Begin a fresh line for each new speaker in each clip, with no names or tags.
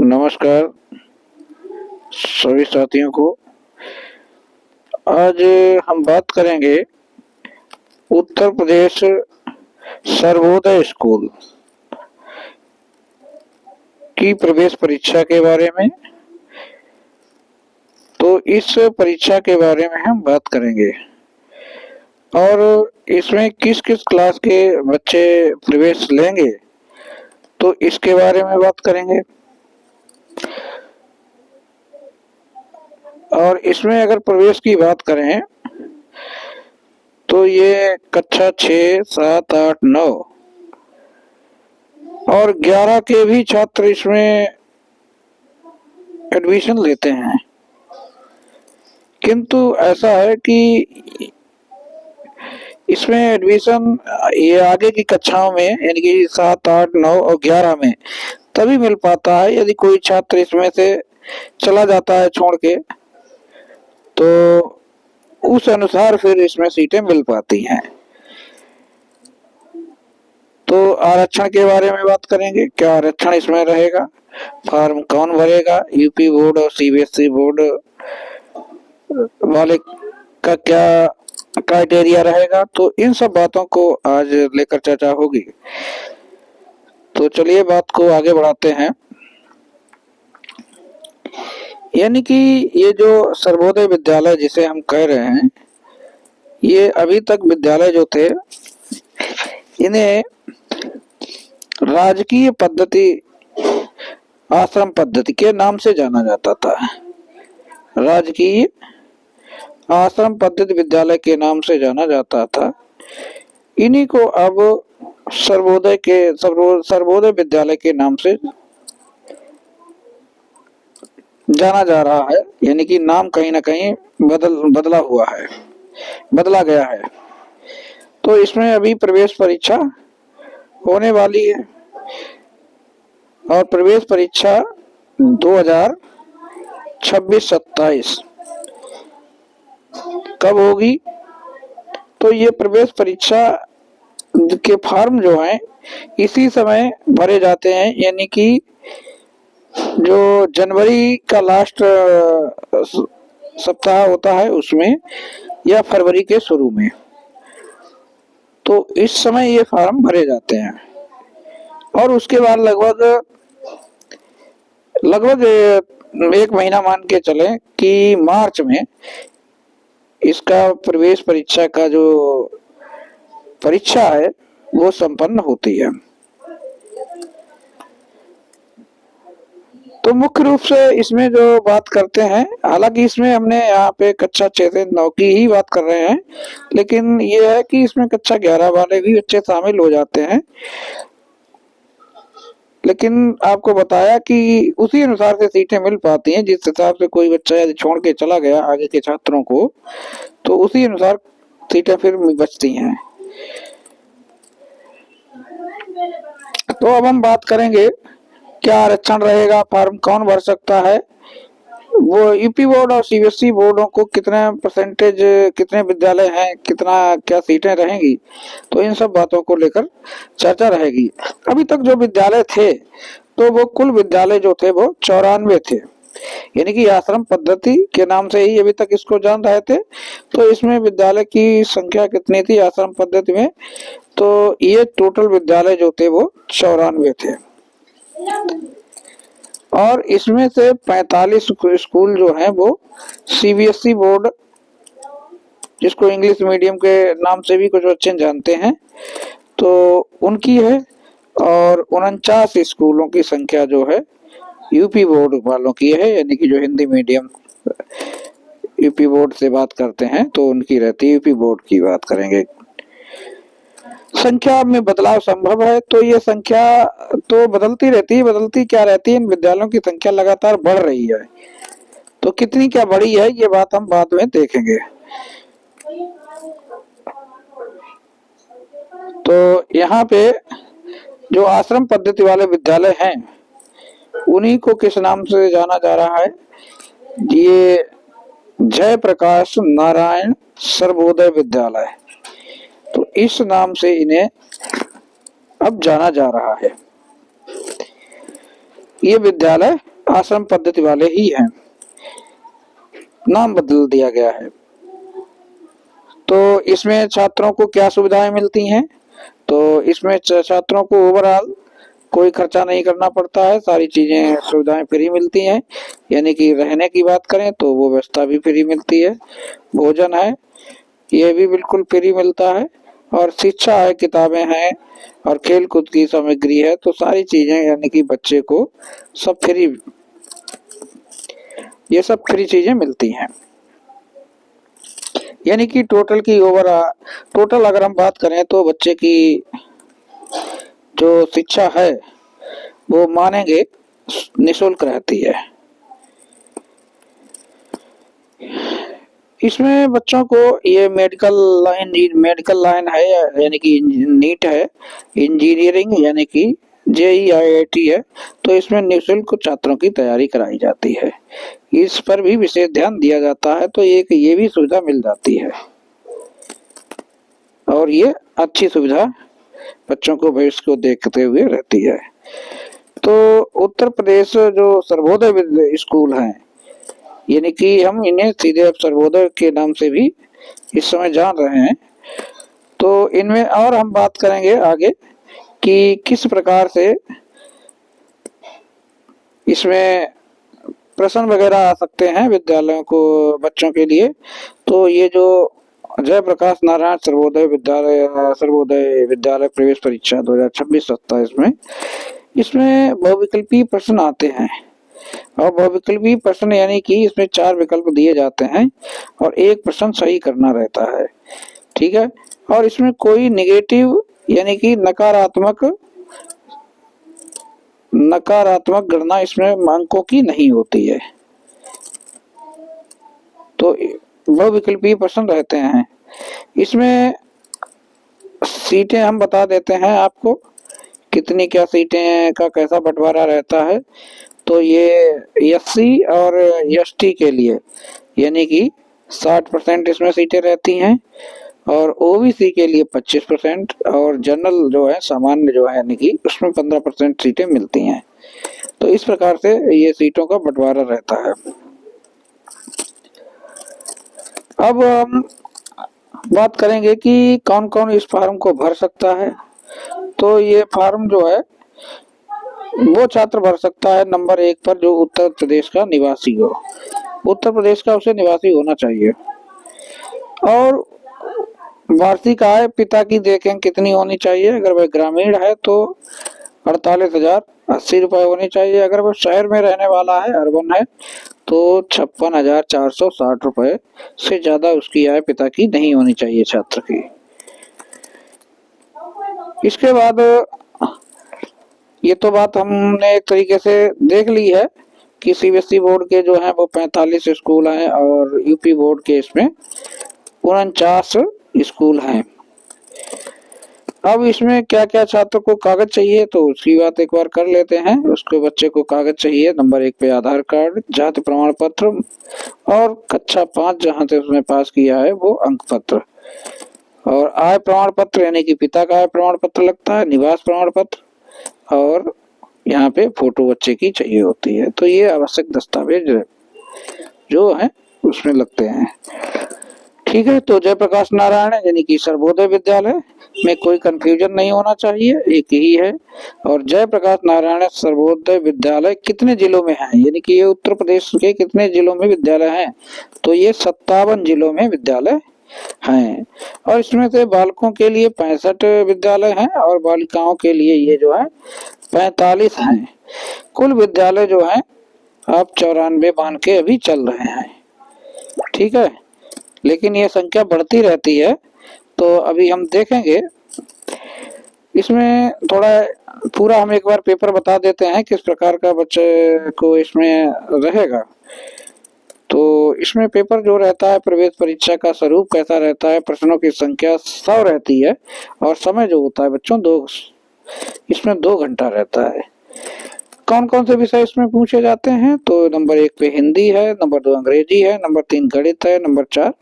नमस्कार सभी साथियों को। आज हम बात करेंगे उत्तर प्रदेश सर्वोदय स्कूल की प्रवेश परीक्षा के बारे में। तो इस परीक्षा के बारे में हम बात करेंगे और इसमें किस किस क्लास के बच्चे प्रवेश लेंगे तो इसके बारे में बात करेंगे। और इसमें अगर प्रवेश की बात करें तो ये कक्षा 6, 7, 8, 9 और 11 के भी छात्र इसमें एडमिशन लेते हैं। किंतु ऐसा है कि इसमें एडमिशन ये आगे की कक्षाओं में यानी कि 7, 8, 9 और 11 में तभी मिल पाता है यदि कोई छात्र इसमें से चला जाता है छोड़ के, तो उस अनुसार फिर इसमें सीटें मिल पाती हैं। तो आरक्षण के बारे में बात करेंगे। क्या आरक्षण इसमें रहेगा, फॉर्म कौन भरेगा, यूपी बोर्ड और सीबीएसई बोर्ड वाले का क्या क्राइटेरिया रहेगा, तो इन सब बातों को आज लेकर चर्चा होगी। तो चलिए बात को आगे बढ़ाते हैं। यानी कि ये जो सर्वोदय विद्यालय जिसे हम कह रहे हैं, ये अभी तक विद्यालय जो थे इन्हें राजकीय पद्धति आश्रम पद्धति के नाम से जाना जाता था। राजकीय आश्रम पद्धति विद्यालय के नाम से जाना जाता था। इन्हीं को अब सर्वोदय विद्यालय के नाम से जाना जा रहा है। यानी कि नाम कहीं ना कहीं बदला गया है। तो इसमें अभी प्रवेश परीक्षा होने वाली है और प्रवेश परीक्षा 2026-27 कब होगी, तो ये प्रवेश परीक्षा के फॉर्म जो हैं इसी समय भरे जाते हैं। यानी कि जो जनवरी का लास्ट सप्ताह होता है उसमें या फरवरी के शुरू में, तो इस समय ये फॉर्म भरे जाते हैं। और उसके बाद लगभग एक महीना मान के चले कि मार्च में इसका प्रवेश परीक्षा का जो परीक्षा है वो संपन्न होती है। तो मुख्य रूप से इसमें जो बात करते हैं, हालांकि इसमें हमने यहाँ पे कक्षा 6 से 9 की ही बात कर रहे हैं, लेकिन ये है कि इसमें कक्षा 11 वाले भी बच्चे शामिल हो जाते हैं। लेकिन आपको बताया कि उसी अनुसार से सीटें मिल पाती हैं। जिस हिसाब से कोई बच्चा यदि छोड़ के चला गया आगे के छात्रों को, तो उसी अनुसार सीटें फिर बचती हैं। तो अब हम बात करेंगे क्या आरक्षण रहेगा, फॉर्म कौन भर सकता है, वो यूपी बोर्ड और सीबीएसई बोर्डों को कितने परसेंटेज, कितने विद्यालय हैं, कितना क्या सीटें रहेंगी, तो इन सब बातों को लेकर चर्चा रहेगी। अभी तक जो विद्यालय थे तो वो कुल विद्यालय जो थे वो 94 थे। यानी कि आश्रम पद्धति के नाम से ही अभी तक इसको जान रहे थे। तो इसमें विद्यालय की संख्या कितनी थी आश्रम पद्धति में, तो ये टोटल विद्यालय जो थे वो 94 थे। और इसमें से 45 स्कूल जो हैं वो सीबीएसई बोर्ड, जिसको इंग्लिश मीडियम के नाम से भी कुछ बच्चे जानते हैं, तो उनकी है। और 49 स्कूलों की संख्या जो है यूपी बोर्ड वालों की है। यानी कि जो हिंदी मीडियम यूपी बोर्ड से बात करते हैं तो उनकी रहती है। यूपी बोर्ड की बात करेंगे, संख्या में बदलाव संभव है। तो ये संख्या तो बदलती रहती है। बदलती क्या रहती है, इन विद्यालयों की संख्या लगातार बढ़ रही है। तो कितनी क्या बढ़ी है ये बात हम बाद में देखेंगे। तो यहाँ पे जो आश्रम पद्धति वाले विद्यालय हैं उन्हीं को किस नाम से जाना जा रहा है, ये जयप्रकाश नारायण सर्वोदय विद्यालय, तो इस नाम से इन्हें अब जाना जा रहा है। ये विद्यालय आश्रम पद्धति वाले ही हैं, नाम बदल दिया गया है। तो इसमें छात्रों को क्या सुविधाएं मिलती हैं? तो इसमें छात्रों को ओवरऑल कोई खर्चा नहीं करना पड़ता है, सारी चीजें सुविधाएं फ्री मिलती हैं। यानी कि रहने की बात करें तो वो व्यवस्था भी फ्री मिलती है, भोजन है ये भी बिल्कुल फ्री मिलता है, और शिक्षा है, किताबें हैं और खेल कूद की सामग्री है। तो सारी चीजें यानी कि बच्चे को सब फ्री, ये सब फ्री चीजें मिलती हैं। यानी कि टोटल अगर हम बात करें तो बच्चे की जो शिक्षा है वो मानेंगे निःशुल्क रहती है। इसमें बच्चों को ये मेडिकल लाइन है, यानी कि नीट है, इंजीनियरिंग यानी कि JEE IIT है। तो इसमें निःशुल्क छात्रों की तैयारी कराई जाती है, इस पर भी विशेष ध्यान दिया जाता है। तो ये भी सुविधा मिल जाती है, और ये अच्छी सुविधा बच्चों को भविष्य को देखते हुए रहती है। तो उत्तर प्रदेश जो सर्वोदय स्कूल हैं, यानी कि हम इन्हें सीधे अब सर्वोदय के नाम से भी इस समय जान रहे हैं। तो इनमें और हम बात करेंगे आगे कि किस प्रकार से इसमें प्रश्न वगैरह आ सकते हैं विद्यालयों को बच्चों के लिए। तो ये जो जयप्रकाश नारायण सर्वोदय विद्यालय प्रवेश परीक्षा 2026-27 में, इसमें बहुविकल्पी प्रश्न आते हैं। और बहुविकल्पी प्रश्न यानी कि इसमें 4 विकल्प दिए जाते हैं और एक प्रश्न सही करना रहता है, ठीक है। और इसमें कोई नेगेटिव यानी कि नकारात्मक गणना इसमें अंकों की नहीं होती है। तो बहुविकल्पी प्रश्न रहते हैं। इसमें सीटें हम बता देते हैं आपको, कितनी क्या सीटें का कैसा बंटवारा रहता है। तो ये SC और ST के लिए यानी कि 60% इसमें सीटें रहती हैं, और OBC के लिए 25%, और जनरल जो है सामान्य जो है यानी कि उसमें 15% सीटें मिलती हैं। तो इस प्रकार से ये सीटों का बंटवारा रहता है। अब हम बात करेंगे कि कौन कौन इस फॉर्म को भर सकता है। तो ये फॉर्म जो है वो छात्र भर सकता है नंबर 1 पर जो उत्तर प्रदेश का निवासी हो, उत्तर प्रदेश का उसे निवासी होना चाहिए। और वार्षिक आय पिता की देखें कितनी होनी चाहिए, अगर वह ग्रामीण है तो 48,080 रुपए होनी चाहिए, अगर वह शहर में रहने वाला है, अर्बन है, तो 56,460 रुपए से ज्यादा उसकी आय पिता की नहीं होनी चाहिए छात्र की। इसके बाद ये तो बात हमने एक तरीके से देख ली है कि CBSE बोर्ड के जो है वो 45 स्कूल हैं और UP बोर्ड के इसमें 49 स्कूल हैं। अब इसमें क्या क्या छात्र को कागज चाहिए तो उसकी बात एक बार कर लेते हैं। उसको बच्चे को कागज चाहिए, नंबर 1 पे आधार कार्ड, जाति प्रमाण पत्र, और कक्षा 5 जहाँ से उसने पास किया है वो अंक पत्र, और आय प्रमाण पत्र यानी कि पिता का आय प्रमाण पत्र लगता है, निवास प्रमाण पत्र, और यहाँ पे फोटो बच्चे की चाहिए होती है। तो ये आवश्यक दस्तावेज जो है उसमें लगते हैं, ठीक है। तो जयप्रकाश नारायण यानी कि सर्वोदय विद्यालय में कोई कंफ्यूजन नहीं होना चाहिए, एक ही है। और जयप्रकाश नारायण सर्वोदय विद्यालय कितने जिलों में है, यानी कि ये उत्तर प्रदेश के कितने जिलों में विद्यालय हैं, तो ये 57 जिलों में विद्यालय हैं। और इसमें से बालकों के लिए 65 विद्यालय हैं और बालिकाओं के लिए ये जो है 45 हैं। कुल विद्यालय जो है आप 94 मान के अभी चल रहे हैं, ठीक है। लेकिन ये संख्या बढ़ती रहती है, तो अभी हम देखेंगे इसमें थोड़ा पूरा। हम एक बार पेपर बता देते हैं किस प्रकार का बच्चे को इसमें रहेगा। तो इसमें पेपर जो रहता है, प्रवेश परीक्षा का स्वरूप कैसा रहता है, प्रश्नों की संख्या 100 रहती है, और समय जो होता है बच्चों इसमें 2 घंटा रहता है। कौन कौन से विषय इसमें पूछे जाते हैं, तो नंबर 1 पे हिंदी है, नंबर 2 अंग्रेजी है, नंबर 3 गणित है, नंबर 4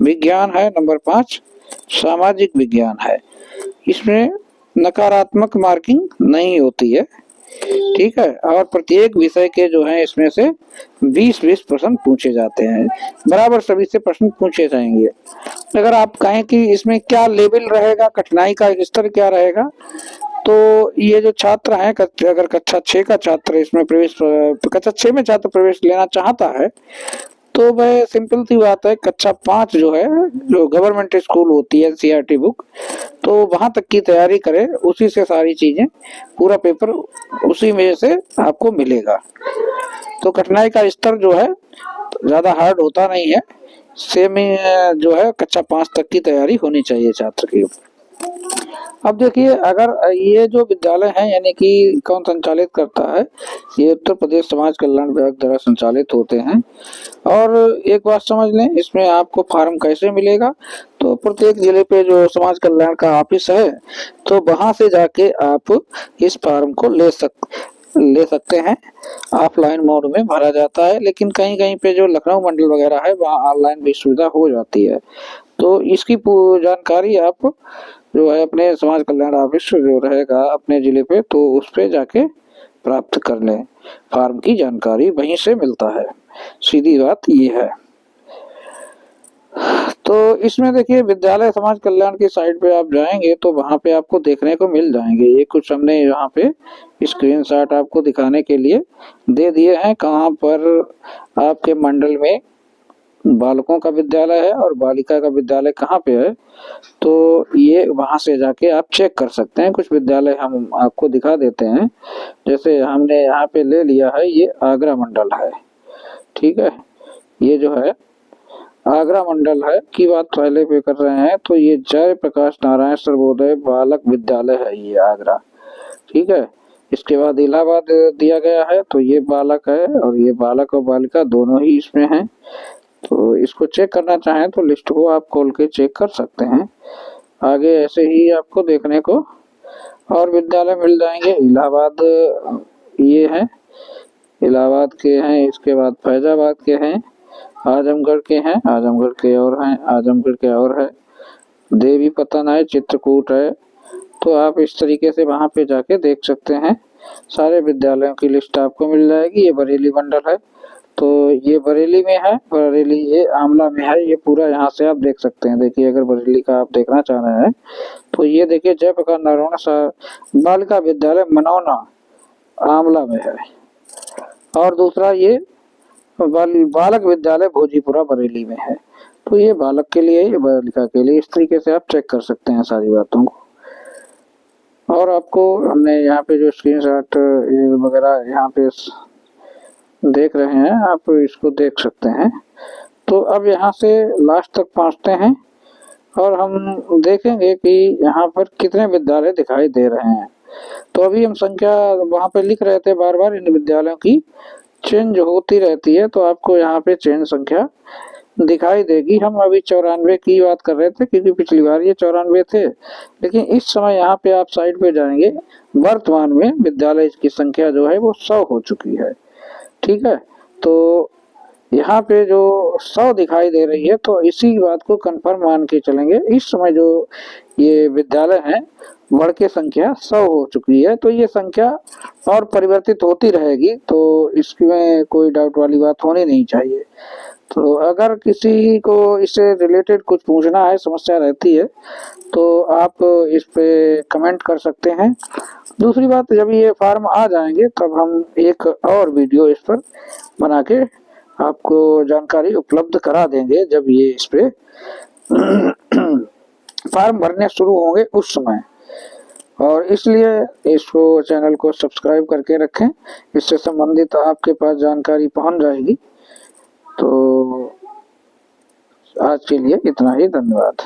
विज्ञान है, नंबर 5 सामाजिक विज्ञान है। इसमें नकारात्मक मार्किंग नहीं होती है, ठीक है। और प्रत्येक विषय के जो है इसमें से 20-20 प्रश्न पूछे जाते हैं, बराबर सभी से प्रश्न पूछे जाएंगे। अगर आप कहें कि इसमें क्या लेवल रहेगा, कठिनाई का स्तर क्या रहेगा, तो ये जो छात्र हैं, अगर कक्षा 6 का छात्र इसमें प्रवेश, कक्षा 6 में छात्र प्रवेश लेना चाहता है, तो वह सिंपल सी बात है, कक्षा 5 जो है, जो गवर्नमेंट स्कूल होती है सीआरटी बुक, तो वहां तक की तैयारी करे, उसी से सारी चीजें, पूरा पेपर उसी में से आपको मिलेगा। तो कठिनाई का स्तर जो है ज्यादा हार्ड होता नहीं है, सेम जो है कक्षा 5 तक की तैयारी होनी चाहिए छात्र की। अब देखिए, अगर ये जो विद्यालय है यानी कि कौन संचालित करता है, ये उत्तर प्रदेश समाज कल्याण विभाग द्वारा संचालित होते हैं। और एक बात समझ लें, इसमें आपको फार्म कैसे मिलेगा, तो प्रत्येक जिले पे जो समाज कल्याण का ऑफिस है, तो वहां से जाके आप इस फार्म को ले सकते हैं। ऑफलाइन मोड में भरा जाता है, लेकिन कहीं कहीं पे जो लखनऊ मंडल वगैरह है, वहाँ ऑनलाइन भी सुविधा हो जाती है। तो इसकी जानकारी आप जो है अपने समाज कल्याण ऑफिस जो रहेगा अपने जिले पे, तो उस पे जाके प्राप्त कर लें। फार्म की जानकारी वहीं से मिलता है, सीधी बात ये है। तो इसमें देखिए, विद्यालय समाज कल्याण की साइट पे आप जाएंगे तो वहां पे आपको देखने को मिल जाएंगे, ये कुछ हमने यहाँ पे स्क्रीनशॉट आपको दिखाने के लिए दे दिए हैं, कहाँ पर आपके मंडल में बालकों का विद्यालय है और बालिका का विद्यालय कहाँ पे है। तो ये वहां से जाके आप चेक कर सकते हैं। कुछ विद्यालय हम आपको दिखा देते हैं, जैसे हमने यहाँ पे ले लिया है, ये आगरा मंडल है, ठीक है। ये जो है आगरा मंडल है की बात पहले पे कर रहे हैं, तो ये जय प्रकाश नारायण सर्वोदय बालक विद्यालय है, ये आगरा, ठीक है। इसके बाद इलाहाबाद दिया गया है, तो ये बालक है और ये बालक और बालिका दोनों ही इसमें हैं। तो इसको चेक करना चाहें तो लिस्ट को आप खोल के चेक कर सकते हैं। आगे ऐसे ही आपको देखने को और विद्यालय मिल जाएंगे। इलाहाबाद ये है, इलाहाबाद के हैं, इसके बाद फैजाबाद के हैं, आजमगढ़ के हैं, आजमगढ़ के और हैं, आजमगढ़ के और है, देवी पतन है, चित्रकूट है। तो आप इस तरीके से वहां पे जाके देख सकते हैं, सारे विद्यालयों की लिस्ट आपको मिल जाएगी। ये बरेली मंडल है, तो ये बरेली में है, बरेली ये आमला में है, ये पूरा यहाँ से आप देख सकते हैं। देखिए, अगर बरेली का आप देखना चाह रहे हैं तो ये देखिए, जयप्रकाश नारायण बालिका विद्यालय मनौना आमला में है, और दूसरा ये बालक विद्यालय भोजीपुरा बरेली में है। तो ये बालक के लिए, ये बालिका के लिए, इस तरीके से आप चेक कर सकते हैं सारी बातों को। और आपको हमने यहाँ पे जो स्क्रीनशॉट वगैरह यहाँ पे देख रहे हैं, आप इसको देख सकते हैं। तो अब यहाँ से लास्ट तक पहुँचते हैं और हम देखेंगे कि यहाँ पर कितने विद्यालय दिखाई दे रहे हैं। तो अभी हम संख्या वहाँ पे लिख रहे थे, बार बार इन विद्यालयों की चेंज होती रहती है, तो आपको यहाँ पे चेंज संख्या दिखाई देगी। हम अभी 94 की बात कर रहे थे, क्योंकि पिछली बार ये 94 थे, लेकिन इस समय यहाँ पे आप साइड पे जाएंगे, वर्तमान में विद्यालय की संख्या जो है वो 100 हो चुकी है, ठीक है। तो यहाँ पे जो 100 दिखाई दे रही है, तो इसी बात को कंफर्म मान के चलेंगे, इस समय जो ये विद्यालय हैं बढ़ के संख्या 100 हो चुकी है। तो ये संख्या और परिवर्तित होती रहेगी, तो इसमें कोई डाउट वाली बात होनी नहीं चाहिए। तो अगर किसी को इससे रिलेटेड कुछ पूछना है, समस्या रहती है, तो आप इस पे कमेंट कर सकते हैं। दूसरी बात, जब ये फॉर्म आ जाएंगे तब हम एक और वीडियो इस पर बना के आपको जानकारी उपलब्ध करा देंगे, जब ये इस पे फॉर्म भरने शुरू होंगे उस समय। और इसलिए इसको, चैनल को सब्सक्राइब करके रखें, इससे संबंधित आपके पास जानकारी पहुंच जाएगी। तो आज के लिए इतना ही, धन्यवाद।